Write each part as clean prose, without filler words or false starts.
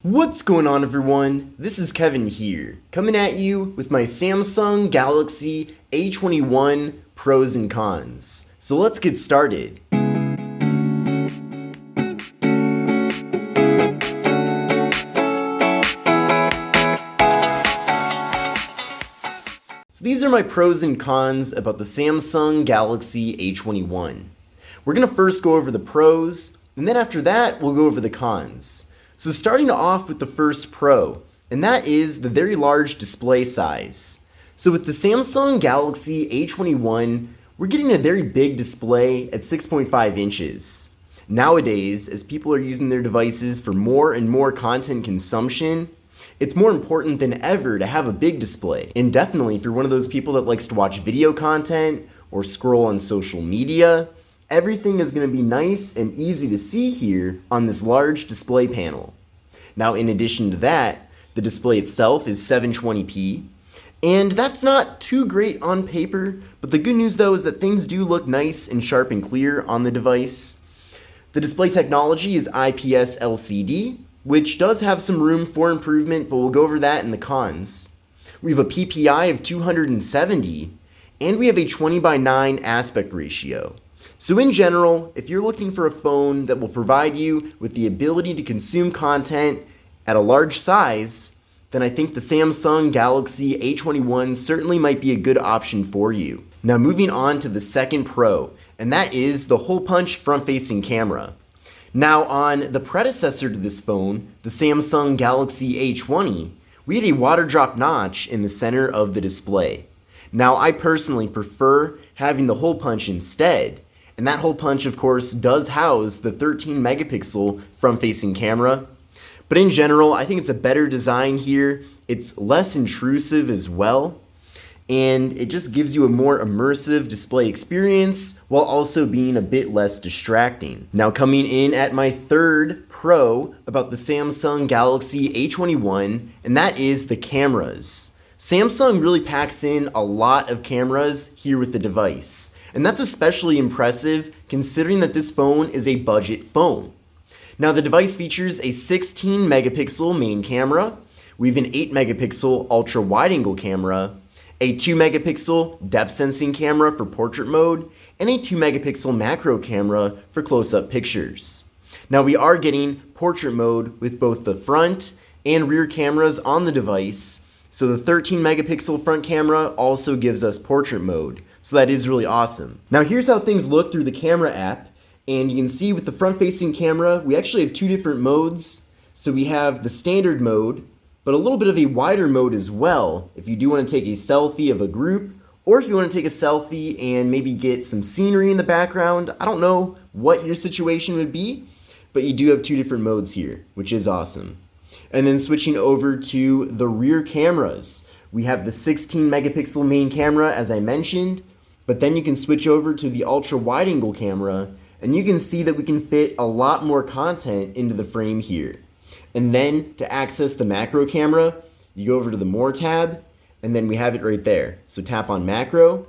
What's going on, everyone? This is Kevin here, coming at you with my Samsung Galaxy A21 pros and cons. So let's get started. So these are my pros and cons about the Samsung Galaxy A21. We're going to first go over the pros, and then after that, we'll go over the cons. So starting off with the first pro, and that is the very large display size. So with the Samsung Galaxy A21, we're getting a very big display at 6.5 inches. Nowadays, as people are using their devices for more and more content consumption, it's more important than ever to have a big display. And definitely if you're one of those people that likes to watch video content or scroll on social media, everything is going to be nice and easy to see here on this large display panel. Now, in addition to that, the display itself is 720p, and that's not too great on paper, but the good news though is that things do look nice and sharp and clear on the device. The display technology is IPS LCD, which does have some room for improvement, but we'll go over that in the cons. We have a PPI of 270, and we have a 20:9 aspect ratio. So in general, if you're looking for a phone that will provide you with the ability to consume content at a large size, then I think the Samsung Galaxy A21 certainly might be a good option for you. Now moving on to the second pro, and that is the hole punch front-facing camera. Now on the predecessor to this phone, the Samsung Galaxy A20, we had a water drop notch in the center of the display. Now I personally prefer having the hole punch instead, and that hole punch of course does house the 13 megapixel front-facing camera. But in general, I think it's a better design here. It's less intrusive as well, and it just gives you a more immersive display experience while also being a bit less distracting. Now coming in at my third pro about the Samsung Galaxy A21, and that is the cameras. Samsung really packs in a lot of cameras here with the device, and that's especially impressive considering that this phone is a budget phone. Now the device features a 16 megapixel main camera, we have an 8 megapixel ultra wide angle camera, a 2 megapixel depth sensing camera for portrait mode, and a 2 megapixel macro camera for close-up pictures. Now we are getting portrait mode with both the front and rear cameras on the device, so the 13 megapixel front camera also gives us portrait mode, so that is really awesome. Now here's how things look through the camera app, and you can see with the front-facing camera, we actually have two different modes. So we have the standard mode, but a little bit of a wider mode as well, if you do want to take a selfie of a group, or if you want to take a selfie and maybe get some scenery in the background. I don't know what your situation would be, but you do have two different modes here, which is awesome. And then switching over to the rear cameras, we have the 16 megapixel main camera, as I mentioned, but then you can switch over to the ultra wide angle camera, and you can see that we can fit a lot more content into the frame here. And then to access the macro camera, you go over to the More tab, and then we have it right there. So tap on macro,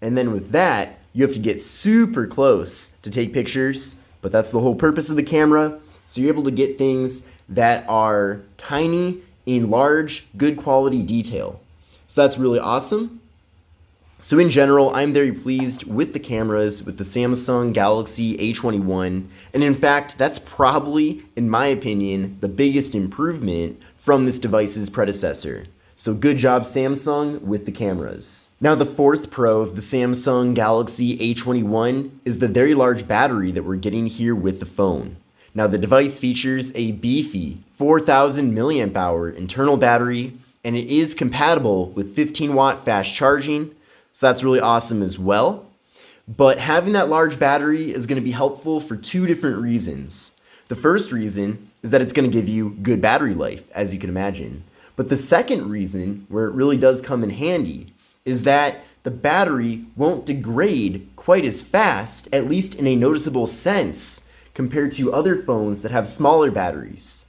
and then with that, you have to get super close to take pictures, but that's the whole purpose of the camera. So you're able to get things that are tiny in large, good quality detail. So that's really awesome. So in general, I'm very pleased with the cameras with the Samsung Galaxy A21, and in fact, that's probably, in my opinion, the biggest improvement from this device's predecessor. So good job Samsung with the cameras. Now the fourth pro of the Samsung Galaxy A21 is the very large battery that we're getting here with the phone. Now the device features a beefy 4,000 milliamp hour internal battery, and it is compatible with 15-watt fast charging. So that's really awesome as well. But having that large battery is going to be helpful for two different reasons. The first reason is that it's going to give you good battery life, as you can imagine. But the second reason, where it really does come in handy, is that the battery won't degrade quite as fast, at least in a noticeable sense, compared to other phones that have smaller batteries.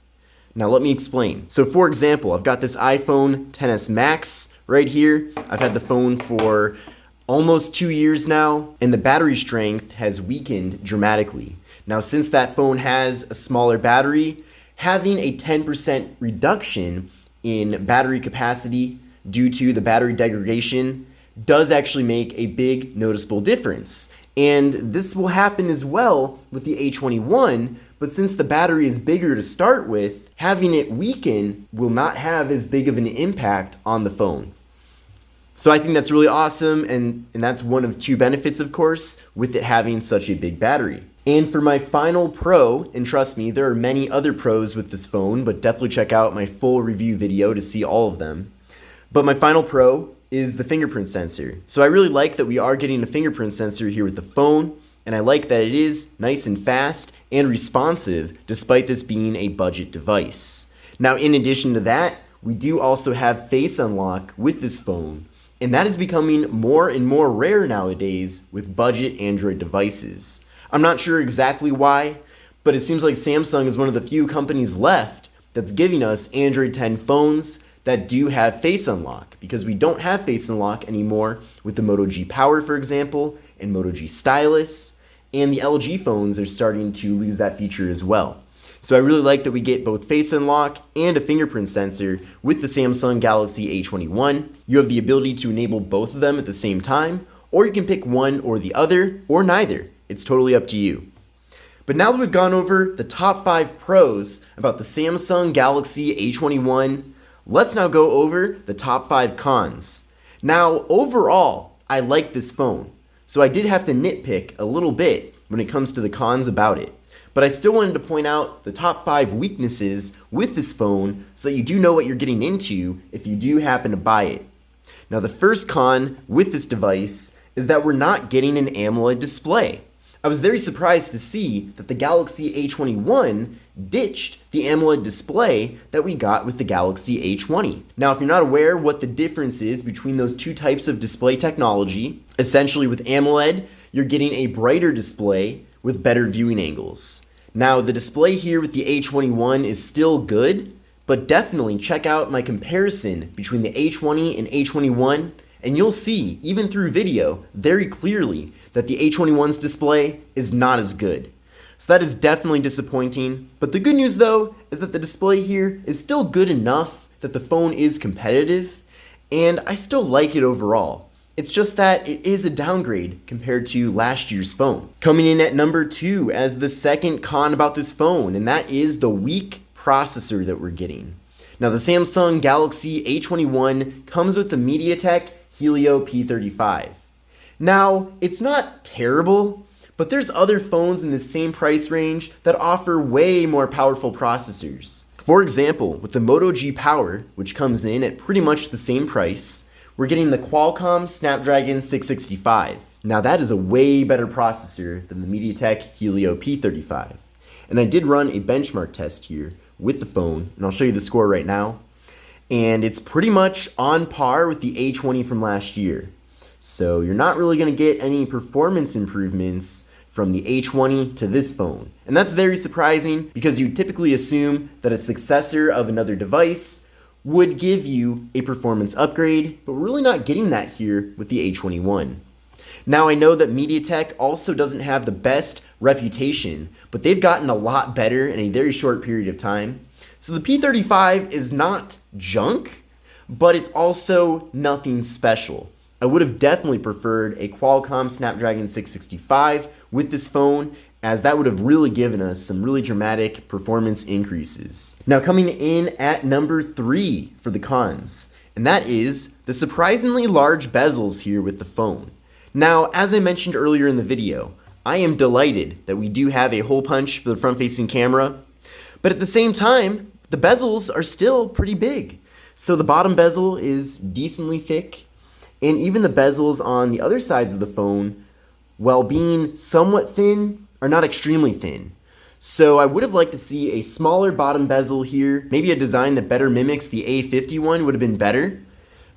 Now let me explain. So for example, I've got this iPhone XS Max right here. I've had the phone for almost 2 years now, and the battery strength has weakened dramatically. Now since that phone has a smaller battery, having a 10% reduction in battery capacity due to the battery degradation does actually make a big noticeable difference. And this will happen as well with the A21, but since the battery is bigger to start with, having it weaken will not have as big of an impact on the phone. So I think that's really awesome, and that's one of two benefits, of course, with it having such a big battery. And for my final pro, and trust me, there are many other pros with this phone, but definitely check out my full review video to see all of them. But my final pro is the fingerprint sensor. So I really like that we are getting a fingerprint sensor here with the phone, and I like that it is nice and fast and responsive despite this being a budget device. Now, in addition to that, we do also have face unlock with this phone, and that is becoming more and more rare nowadays with budget Android devices. I'm not sure exactly why, but it seems like Samsung is one of the few companies left that's giving us Android 10 phones that do have face unlock, because we don't have face unlock anymore with the Moto G Power, for example, and Moto G Stylus, and the LG phones are starting to lose that feature as well. So I really like that we get both face unlock and a fingerprint sensor with the Samsung Galaxy A21. You have the ability to enable both of them at the same time, or you can pick one or the other, or neither. It's totally up to you. But now that we've gone over the top 5 pros about the Samsung Galaxy A21, let's now go over the top 5 cons. Now, overall, I like this phone, so I did have to nitpick a little bit when it comes to the cons about it. But I still wanted to point out the top 5 weaknesses with this phone so that you do know what you're getting into if you do happen to buy it. Now, the first con with this device is that we're not getting an AMOLED display. I was very surprised to see that the Galaxy A21 ditched the AMOLED display that we got with the Galaxy A20. Now, if you're not aware what the difference is between those two types of display technology, essentially with AMOLED, you're getting a brighter display with better viewing angles. Now, the display here with the A21 is still good, but definitely check out my comparison between the A20 and A21, and you'll see, even through video, very clearly that the A21's display is not as good. So that is definitely disappointing, but the good news though is that the display here is still good enough that the phone is competitive, and I still like it overall. It's just that it is a downgrade compared to last year's phone. Coming in at number 2 as the second con about this phone, and that is the weak processor that we're getting. Now, the Samsung Galaxy A21 comes with the MediaTek Helio P35. Now, it's not terrible, but there's other phones in the same price range that offer way more powerful processors. For example, with the Moto G Power, which comes in at pretty much the same price, we're getting the Qualcomm Snapdragon 665. Now, that is a way better processor than the MediaTek Helio P35. And I did run a benchmark test here with the phone, and I'll show you the score right now. And it's pretty much on par with the A20 from last year. So you're not really going to get any performance improvements from the A20 to this phone. And that's very surprising because you typically assume that a successor of another device would give you a performance upgrade, but we're really not getting that here with the A21. Now, I know that MediaTek also doesn't have the best reputation, but they've gotten a lot better in a very short period of time. So the P35 is not junk, but it's also nothing special. I would have definitely preferred a Qualcomm Snapdragon 665 with this phone, as that would have really given us some really dramatic performance increases. Now, coming in at number 3 for the cons, and that is the surprisingly large bezels here with the phone. Now, as I mentioned earlier in the video, I am delighted that we do have a hole punch for the front-facing camera, but at the same time, the bezels are still pretty big. So the bottom bezel is decently thick, and even the bezels on the other sides of the phone, while being somewhat thin, are not extremely thin. So I would have liked to see a smaller bottom bezel here, maybe a design that better mimics the A51 would have been better.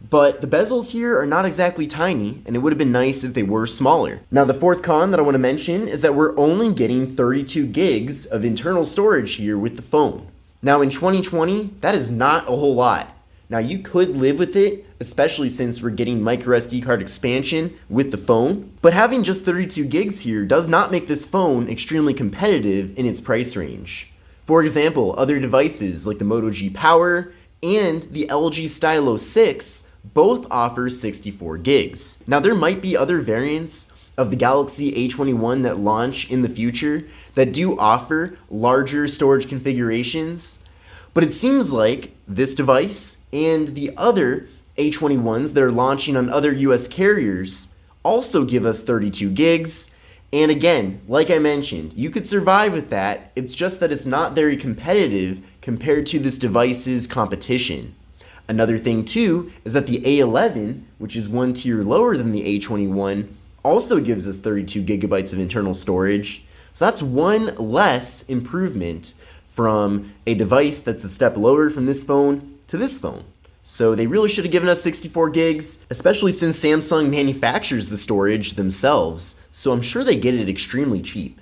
But the bezels here are not exactly tiny, and it would have been nice if they were smaller. Now, the fourth con that I want to mention is that we're only getting 32 gigs of internal storage here with the phone. Now, in 2020, that is not a whole lot. Now, you could live with it, especially since we're getting microSD card expansion with the phone, but having just 32 gigs here does not make this phone extremely competitive in its price range. For example, other devices like the Moto G Power and the LG Stylo 6 both offer 64 gigs. Now there might be other variants of the Galaxy A21 that launch in the future that do offer larger storage configurations, but it seems like this device and the other A21s that are launching on other US carriers also give us 32 gigs. And again, like I mentioned, you could survive with that. It's just that it's not very competitive compared to this device's competition. Another thing too is that the A11, which is one tier lower than the A21, also gives us 32 gigabytes of internal storage. So that's one less improvement from a device that's a step lower from this phone to this phone. So they really should have given us 64 gigs, especially since Samsung manufactures the storage themselves, so I'm sure they get it extremely cheap.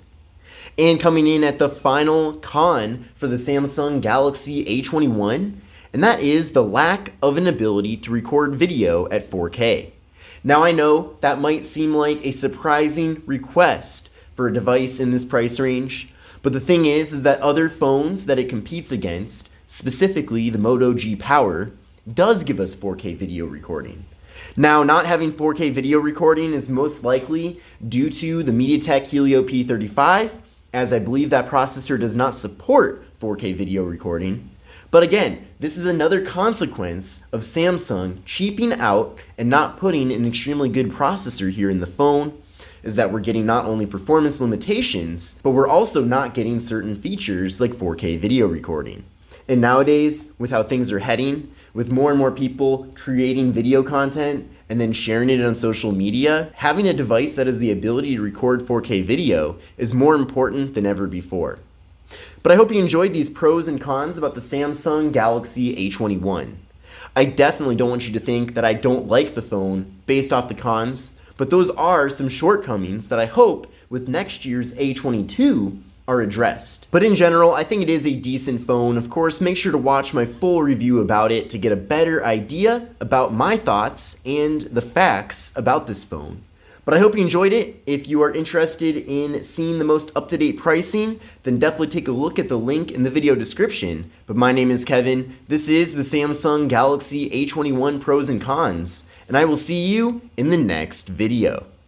And coming in at the final con for the Samsung Galaxy A21, and that is the lack of an ability to record video at 4K. Now I know that might seem like a surprising request for a device in this price range, but the thing is that other phones that it competes against, specifically the Moto G Power, does give us 4K video recording. Now, not having 4K video recording is most likely due to the MediaTek Helio P35, as I believe that processor does not support 4K video recording. But again, this is another consequence of Samsung cheaping out and not putting an extremely good processor here in the phone, is that we're getting not only performance limitations, but we're also not getting certain features like 4K video recording. And nowadays, with how things are heading, with more and more people creating video content and then sharing it on social media, having a device that has the ability to record 4K video is more important than ever before. But I hope you enjoyed these pros and cons about the Samsung Galaxy A21. I definitely don't want you to think that I don't like the phone based off the cons, but those are some shortcomings that I hope with next year's A22 are addressed. But in general, I think it is a decent phone. Of course, make sure to watch my full review about it to get a better idea about my thoughts and the facts about this phone. But I hope you enjoyed it. If you are interested in seeing the most up-to-date pricing, then definitely take a look at the link in the video description. But my name is Kevin. This is the Samsung Galaxy A21 pros and cons, and I will see you in the next video.